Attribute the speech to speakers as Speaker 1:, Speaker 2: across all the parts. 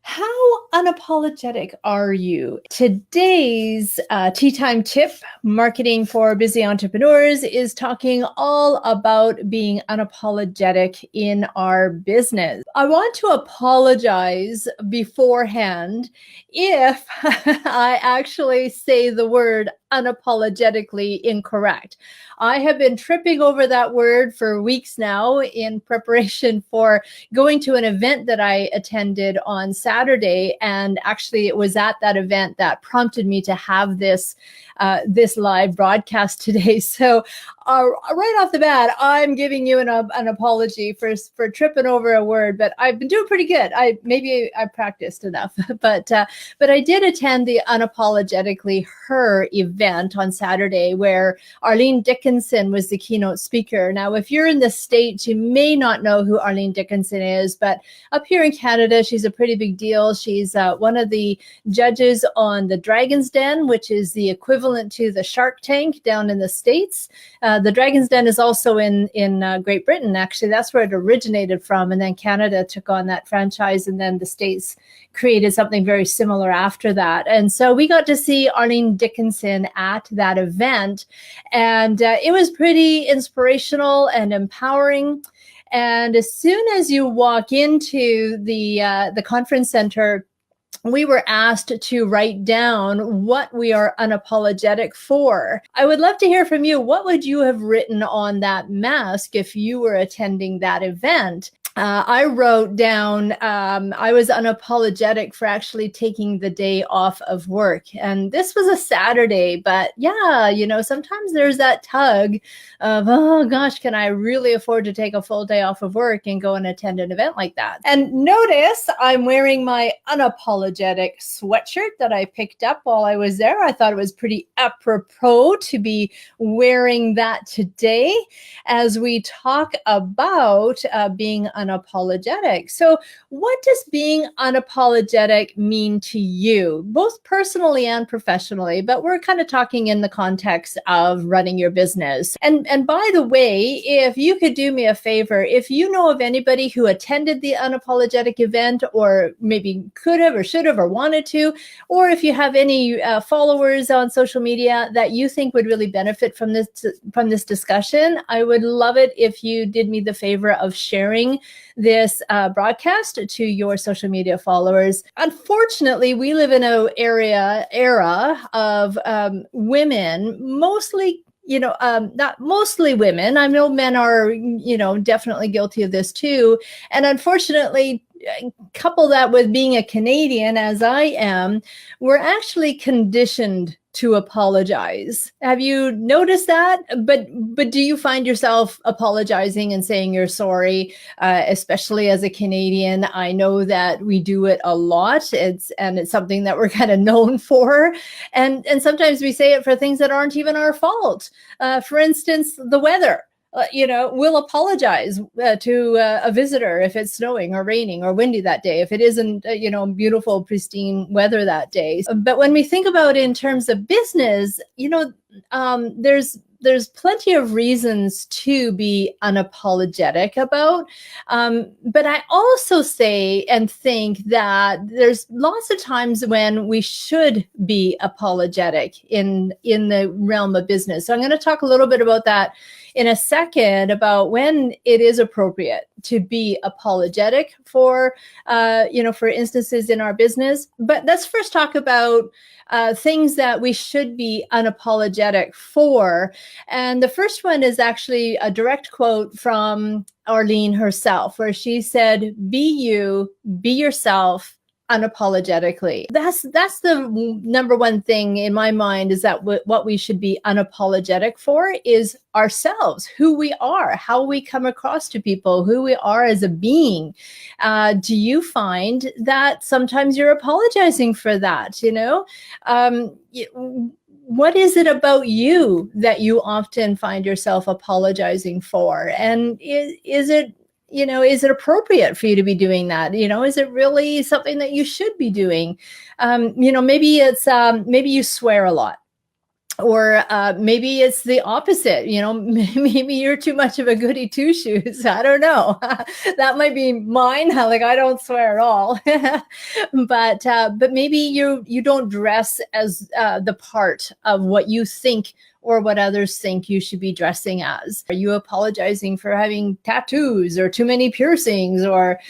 Speaker 1: How unapologetic are you? Today's Tea Time Tip, Marketing for Busy Entrepreneurs, is talking all about being unapologetic in our business. I want to apologize beforehand if I actually say the word unapologetically incorrect. I have been tripping over that word for weeks now in preparation for going to an event that I attended on Saturday. And actually, it was at that event that prompted me to have this live broadcast today. So right off the bat, I'm giving you an apology for tripping over a word, but I've been doing pretty good. Maybe I practiced enough, but I did attend the Unapologetically Her event on Saturday, where Arlene Dickinson was the keynote speaker. Now, if you're in the States, you may not know who Arlene Dickinson is, but up here in Canada, she's a pretty big deal. She's one of the judges on the Dragon's Den, which is the equivalent to the Shark Tank down in the States. The Dragon's Den is also in Great Britain. Actually, that's where it originated from. And then Canada took on that franchise, and then the States created something very similar after that. And so we got to see Arlene Dickinson at that event, and it was pretty inspirational and empowering. And as soon as you walk into the conference center, we were asked to write down what we are unapologetic for. I would love to hear from you. What would you have written on that mask if you were attending that event? I wrote down, I was unapologetic for actually taking the day off of work. And this was a Saturday, but yeah, sometimes there's that tug of, oh gosh, can I really afford to take a full day off of work and go and attend an event like that? And notice I'm wearing my unapologetic sweatshirt that I picked up while I was there. I thought it was pretty apropos to be wearing that today as we talk about being unapologetic. So what does being unapologetic mean to you, both personally and professionally? But we're kind of talking in the context of running your business. And by the way, if you could do me a favor, if you know of anybody who attended the Unapologetic event, or maybe could have or should have or wanted to, or if you have any followers on social media that you think would really benefit from this discussion, I would love it if you did me the favor of sharing this broadcast to your social media followers. Unfortunately, we live in an era of women, mostly, not mostly women. I know men are, definitely guilty of this too. And unfortunately, couple that with being a Canadian, as I am, we're actually conditioned to apologize. Have you noticed that? But do you find yourself apologizing and saying you're sorry, especially as a Canadian? I know that we do it a lot. It's something that we're kind of known for, and sometimes we say it for things that aren't even our fault. For instance, the weather. We'll apologize to a visitor if it's snowing or raining or windy that day, if it isn't, beautiful, pristine weather that day. But when we think about it in terms of business, there's plenty of reasons to be unapologetic about. But I also say and think that there's lots of times when we should be apologetic in the realm of business. So I'm going to talk a little bit about that in a second, about when it is appropriate to be apologetic for instances in our business. But let's first talk about things that we should be unapologetic for. And the first one is actually a direct quote from Arlene herself, where she said, "Be you, be yourself, unapologetically." That's the number one thing in my mind, is that what we should be unapologetic for is ourselves, who we are, how we come across to people, who we are as a being. Do you find that sometimes you're apologizing for that? What is it about you that you often find yourself apologizing for? And is it appropriate for you to be doing that? Is it really something that you should be doing? Maybe it's, maybe you swear a lot. Or maybe it's the opposite, maybe you're too much of a goody two shoes. I don't know. That might be mine. Like, I don't swear at all. But maybe you don't dress as the part of what you think or what others think you should be dressing as. Are you apologizing for having tattoos or too many piercings or,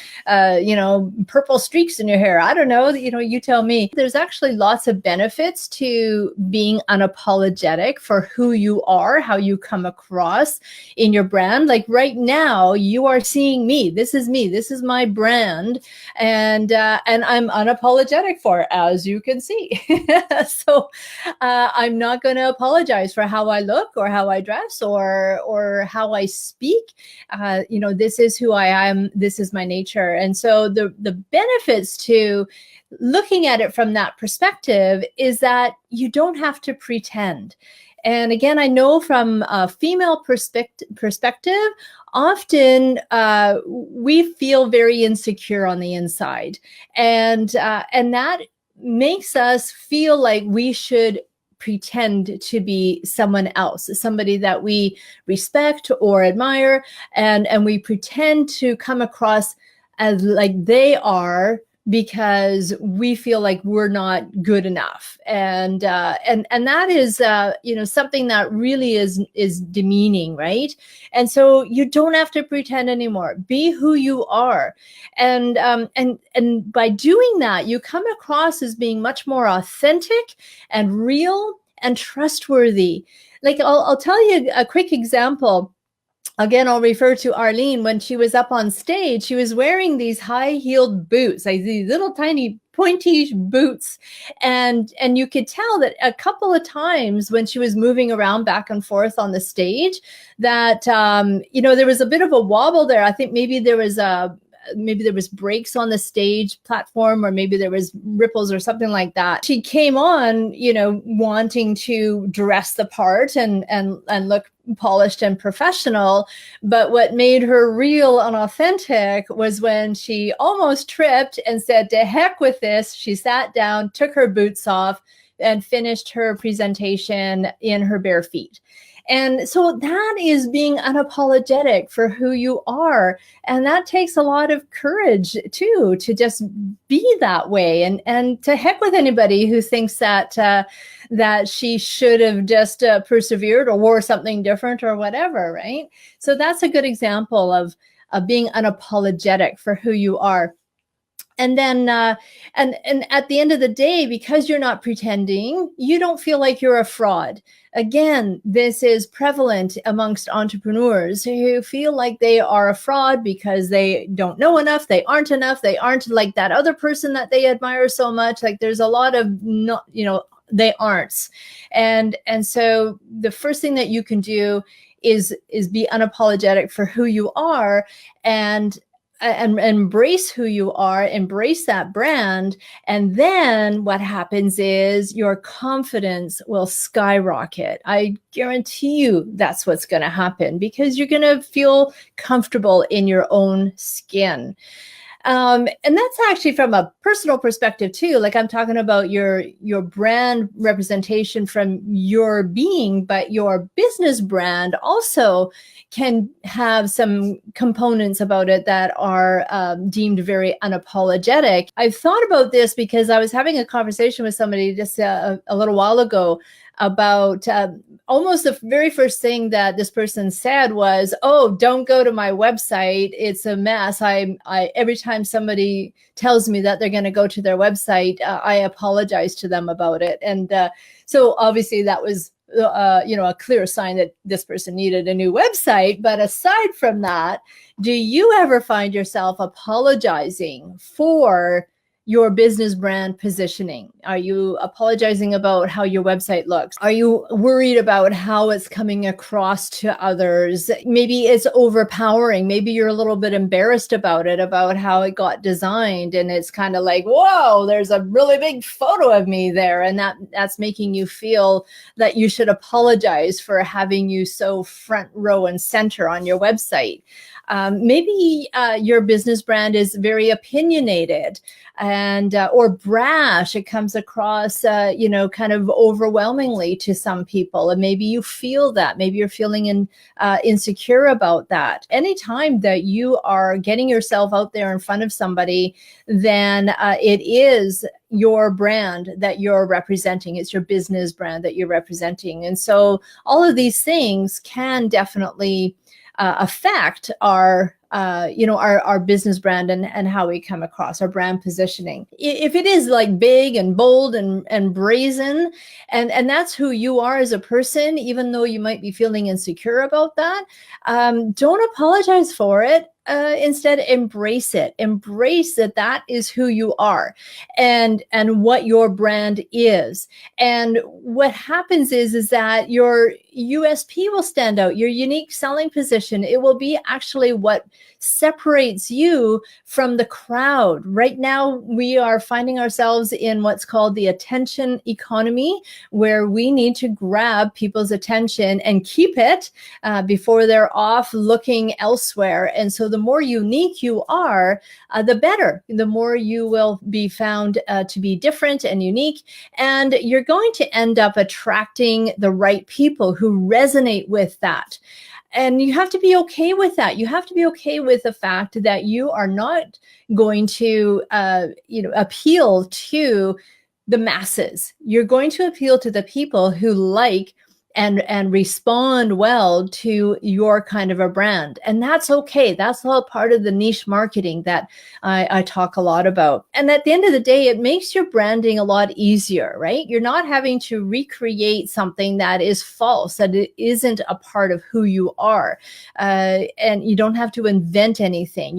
Speaker 1: purple streaks in your hair? I don't know. You tell me. There's actually lots of benefits to being unapologetic for who you are, how you come across in your brand. Like right now, you are seeing me. This is me. This is my brand. And I'm unapologetic for it, as you can see. So I'm not going to apologize for how I look or how I dress or how I speak. This is who I am. This is my nature. And so the benefits to looking at it from that perspective is that you don't have to pretend. And again, I know from a female perspective, often we feel very insecure on the inside, and that makes us feel like we should pretend to be someone else, somebody that we respect or admire, and we pretend to come across as like they are because we feel like we're not good enough, and that is something that really is demeaning, right? And so you don't have to pretend anymore. Be who you are, and by doing that, you come across as being much more authentic and real and trustworthy. Like I'll tell you a quick example. Again, I'll refer to Arlene. When she was up on stage, she was wearing these high-heeled boots, like these little tiny pointy boots. And you could tell that a couple of times when she was moving around back and forth on the stage that, there was a bit of a wobble there. I think maybe there was brakes on the stage platform, or maybe there was ripples or something like that. She came on, wanting to dress the part and look polished and professional. But what made her real and authentic was when she almost tripped and said, "To heck with this." She sat down, took her boots off, and finished her presentation in her bare feet. And so that is being unapologetic for who you are. And that takes a lot of courage too, to just be that way, and to heck with anybody who thinks that she should have just persevered or wore something different or whatever, right? So that's a good example of being unapologetic for who you are. And then, and at the end of the day, because you're not pretending, you don't feel like you're a fraud. Again, this is prevalent amongst entrepreneurs who feel like they are a fraud because they don't know enough, they aren't enough, they aren't like that other person that they admire so much. Like there's a lot of they aren't. And so the first thing that you can do is be unapologetic for who you are, and embrace who you are, embrace that brand. And then what happens is your confidence will skyrocket. I guarantee you that's what's going to happen, because you're going to feel comfortable in your own skin. And that's actually from a personal perspective too. Like I'm talking about your brand representation from your being, but your business brand also can have some components about it that are deemed very unapologetic. I've thought about this because I was having a conversation with somebody just a little while ago about almost the very first thing that this person said was, "Oh, don't go to my website. It's a mess. I every time somebody tells me that they're going to go to their website, I apologize to them about it." And so obviously that was a clear sign that this person needed a new website. But aside from that, do you ever find yourself apologizing for your business brand positioning? Are you apologizing about how your website looks? Are you worried about how it's coming across to others? Maybe it's overpowering. Maybe you're a little bit embarrassed about it, about how it got designed. And it's kind of like, whoa, there's a really big photo of me there. And that's making you feel that you should apologize for having you so front row and center on your website. Maybe your business brand is very opinionated, and or brash. It comes across, kind of overwhelmingly to some people, and maybe you feel that. Maybe you're feeling insecure about that. Anytime that you are getting yourself out there in front of somebody, then it is your brand that you're representing. It's your business brand that you're representing. And so all of these things can definitely affect our business brand and how we come across, our brand positioning. If it is like big and bold and brazen, and that's who you are as a person, even though you might be feeling insecure about that, don't apologize for it. Instead, embrace it. Embrace that is who you are, and what your brand is. And what happens is that your USP will stand out. Your unique selling position, it will be actually what separates you from the crowd. Right now, we are finding ourselves in what's called the attention economy, where we need to grab people's attention and keep it before they're off looking elsewhere. And so the more unique you are, the better. The more you will be found to be different and unique. And you're going to end up attracting the right people who resonate with that. And you have to be okay with that. You have to be okay with the fact that you are not going to, appeal to the masses. You're going to appeal to the people who like and respond well to your kind of a brand. And that's okay. That's all part of the niche marketing that I talk a lot about. And at the end of the day, it makes your branding a lot easier, right? You're not having to recreate something that is false, that it isn't a part of who you are. And you don't have to invent anything.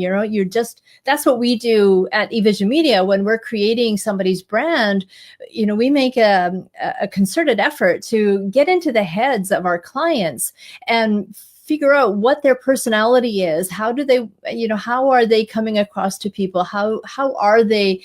Speaker 1: That's what we do at eVision Media when we're creating somebody's brand. We make a concerted effort to get into the heads of our clients and figure out what their personality is. How do they, how are they coming across to people? How are they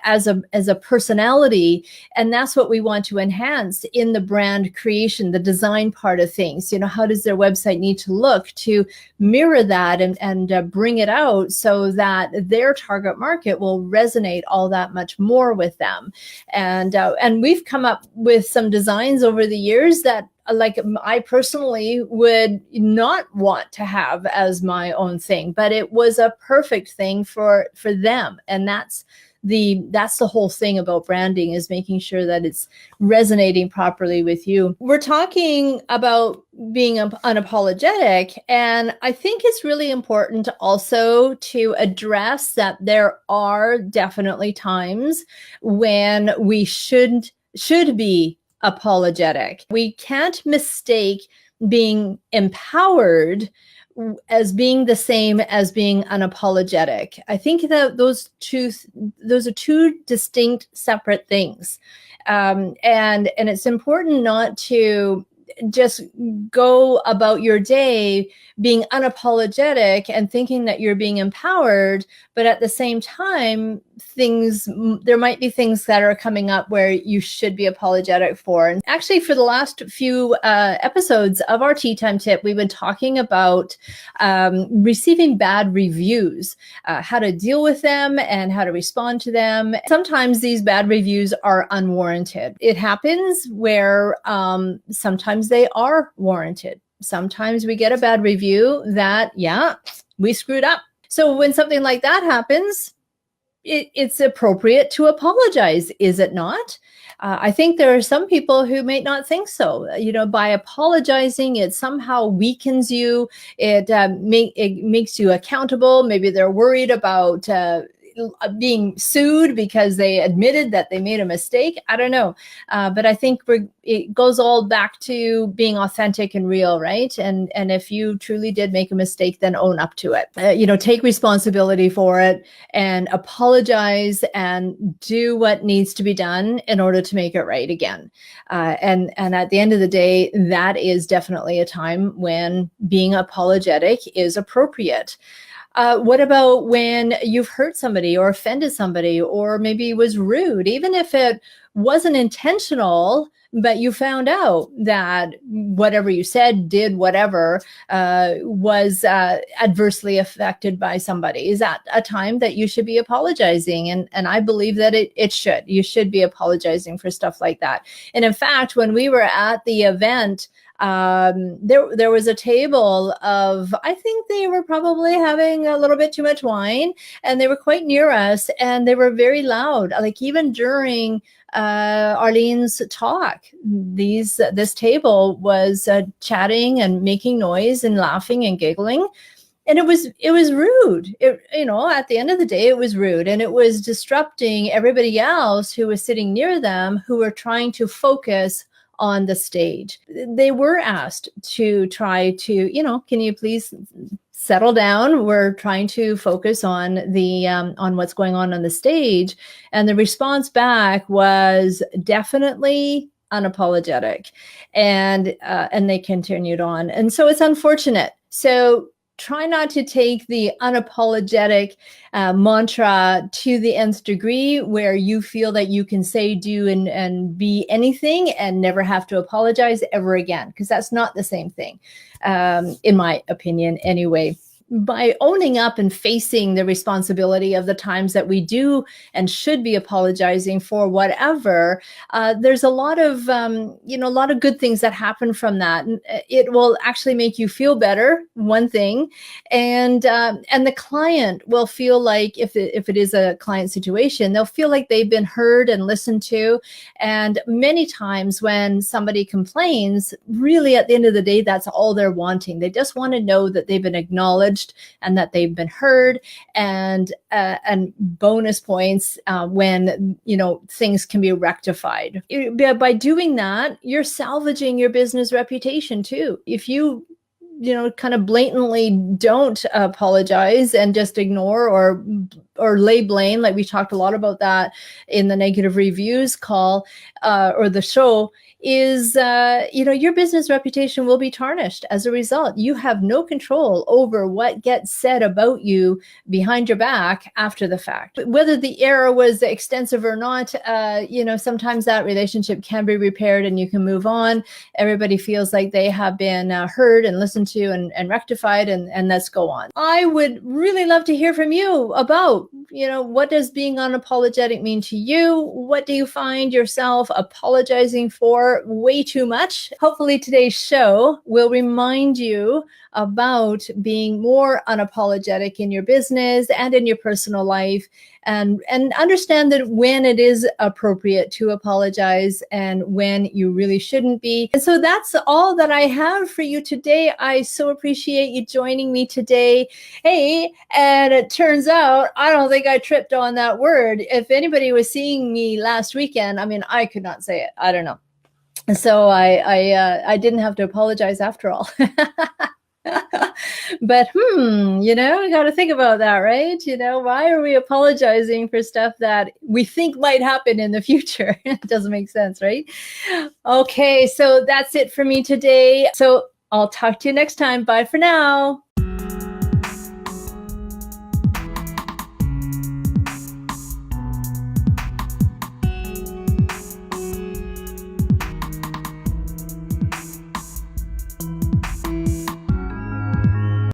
Speaker 1: as a personality? And that's what we want to enhance in the brand creation, the design part of things. How does their website need to look to mirror that and bring it out so that their target market will resonate all that much more with them. And we've come up with some designs over the years that, like, I personally would not want to have as my own thing, but it was a perfect thing for them. And that's the whole thing about branding, is making sure that it's resonating properly with you. We're talking about being unapologetic, and I think it's really important also to address that there are definitely times when we should be apologetic. We can't mistake being empowered as being the same as being unapologetic. I think that those are two distinct, separate things, and it's important not to just go about your day being unapologetic and thinking that you're being empowered, but at the same time, there might be things that are coming up where you should be apologetic for. And actually, for the last few episodes of our Tea Time Tip, we've been talking about receiving bad reviews, how to deal with them and how to respond to them. Sometimes these bad reviews are unwarranted. It happens where sometimes they are warranted. Sometimes we get a bad review that, we screwed up. So when something like that happens, it's appropriate to apologize, is it not? I think there are some people who may not think so. By apologizing, it somehow weakens you. It makes you accountable. Maybe they're worried about being sued because they admitted that they made a mistake. I don't know. But I think it goes all back to being authentic and real, right? And if you truly did make a mistake, then own up to it. Take responsibility for it and apologize and do what needs to be done in order to make it right again. And at the end of the day, that is definitely a time when being apologetic is appropriate. What about when you've hurt somebody or offended somebody, or maybe was rude, even if it wasn't intentional, but you found out that whatever you said, did, whatever, was adversely affected by somebody? Is that a time that you should be apologizing? And I believe that it should. You should be apologizing for stuff like that. And in fact, when we were at the event, there was a table of, I think they were probably having a little bit too much wine, and they were quite near us, and they were very loud. Like even during Arlene's talk, this table was chatting and making noise and laughing and giggling. And it was rude. At the end of the day, it was rude, and it was disrupting everybody else who was sitting near them, who were trying to focus on the stage. They were asked to try to, can you please settle down? We're trying to focus on on what's going on the stage. And the response back was definitely unapologetic, and they continued on. And so it's unfortunate. So try not to take the unapologetic mantra to the nth degree, where you feel that you can say, do, and be anything and never have to apologize ever again, because that's not the same thing, in my opinion anyway. By owning up and facing the responsibility of the times that we do and should be apologizing for whatever, there's a lot of good things that happen from that. And it will actually make you feel better, one thing, and the client will feel like, if it is a client situation, they'll feel like they've been heard and listened to. And many times when somebody complains, really at the end of the day, that's all they're wanting. They just want to know that they've been acknowledged and that they've been heard, and bonus points when things can be rectified. By doing that, you're salvaging your business reputation too. If you kind of blatantly don't apologize and just ignore or lay blame, like we talked a lot about that in the negative reviews call or the show, is your business reputation will be tarnished as a result. You have no control over what gets said about you behind your back after the fact. Whether the error was extensive or not, sometimes that relationship can be repaired and you can move on. Everybody feels like they have been heard and listened to and rectified, and let's go on. I would really love to hear from you about, what does being unapologetic mean to you? What do you find yourself apologizing for way too much? Hopefully today's show will remind you about being more unapologetic in your business and in your personal life, and understand that when it is appropriate to apologize and when you really shouldn't be. And so that's all that I have for you today. I so appreciate you joining me today. Hey, and it turns out I don't think I tripped on that word. If anybody was seeing me last weekend, I could not say it. I don't know. So I didn't have to apologize after all. But you got to think about that, right? Why are we apologizing for stuff that we think might happen in the future? It doesn't make sense, right? Okay, so that's it for me today. So I'll talk to you next time. Bye for now.